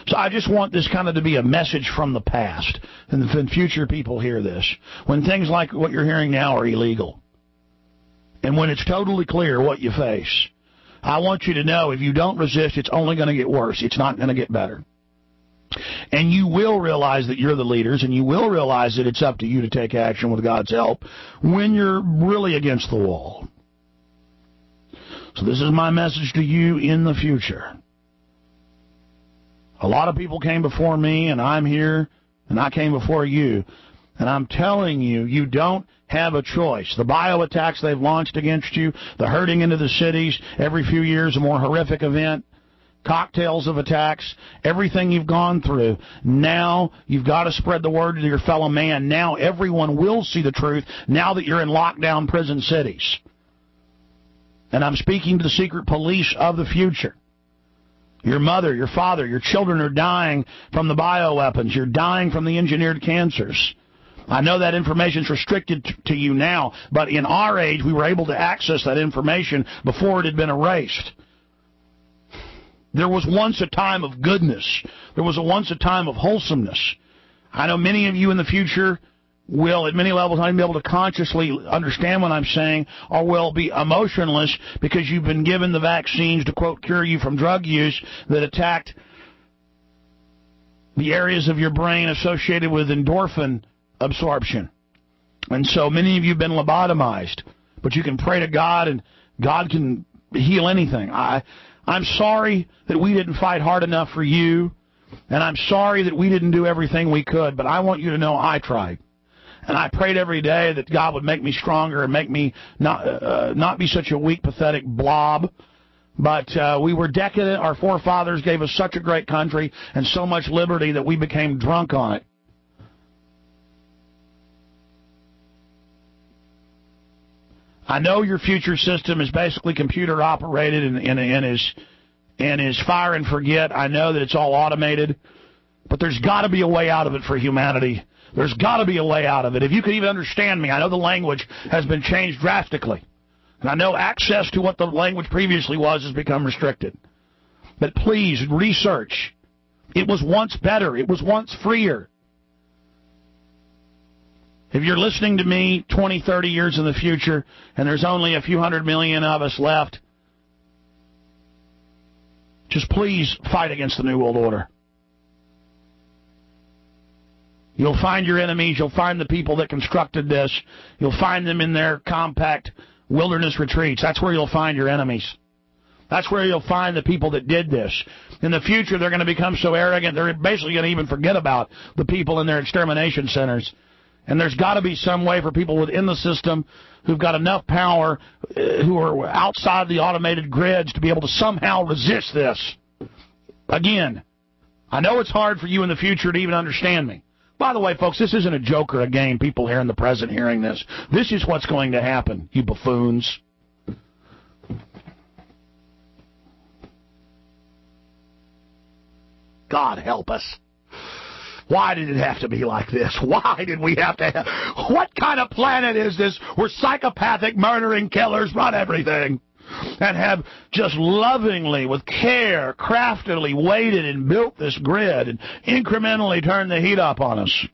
So I just want this kind of to be a message from the past, and when future people hear this, when things like what you're hearing now are illegal, and when it's totally clear what you face, I want you to know if you don't resist, it's only going to get worse. It's not going to get better. And you will realize that you're the leaders, and you will realize that it's up to you to take action with God's help when you're really against the wall. So this is my message to you in the future. A lot of people came before me, and I'm here, and I came before you. And I'm telling you, you don't have a choice. The bio attacks they've launched against you, the herding into the cities, every few years a more horrific event, cocktails of attacks, everything you've gone through. Now you've got to spread the word to your fellow man. Now everyone will see the truth now that you're in lockdown prison cities. And I'm speaking to the secret police of the future. Your mother, your father, your children are dying from the bioweapons. You're dying from the engineered cancers. I know that information is restricted to you now, but in our age, we were able to access that information before it had been erased. There was once a time of goodness. There was once a time of wholesomeness. I know many of you in the future will, at many levels, not even be able to consciously understand what I'm saying, or will be emotionless because you've been given the vaccines to, quote, cure you from drug use that attacked the areas of your brain associated with endorphin absorption. And so many of you have been lobotomized, but you can pray to God, and God can heal anything. I'm sorry that we didn't fight hard enough for you, and I'm sorry that we didn't do everything we could, but I want you to know I tried. And I prayed every day that God would make me stronger and make me not be such a weak, pathetic blob. But we were decadent. Our forefathers gave us such a great country and so much liberty that we became drunk on it. I know your future system is basically computer operated and is fire and forget. I know that it's all automated, but there's got to be a way out of it for humanity. There's got to be a way out of it. If you could even understand me, I know the language has been changed drastically, and I know access to what the language previously was has become restricted. But please research. It was once better. It was once freer. If you're listening to me 20, 30 years in the future, and there's only a few 100 million of us left, just please fight against the New World Order. You'll find your enemies. You'll find the people that constructed this. You'll find them in their compact wilderness retreats. That's where you'll find your enemies. That's where you'll find the people that did this. In the future, they're going to become so arrogant, they're basically going to even forget about the people in their extermination centers. And there's got to be some way for people within the system who've got enough power, who are outside the automated grids, to be able to somehow resist this. Again, I know it's hard for you in the future to even understand me. By the way, folks, this isn't a joke or a game, people here in the present hearing this. This is what's going to happen, you buffoons. God help us. Why did it have to be like this? Why did we have to have... What kind of planet is this where psychopathic murdering killers run everything and have just lovingly, with care, craftily waited and built this grid and incrementally turned the heat up on us?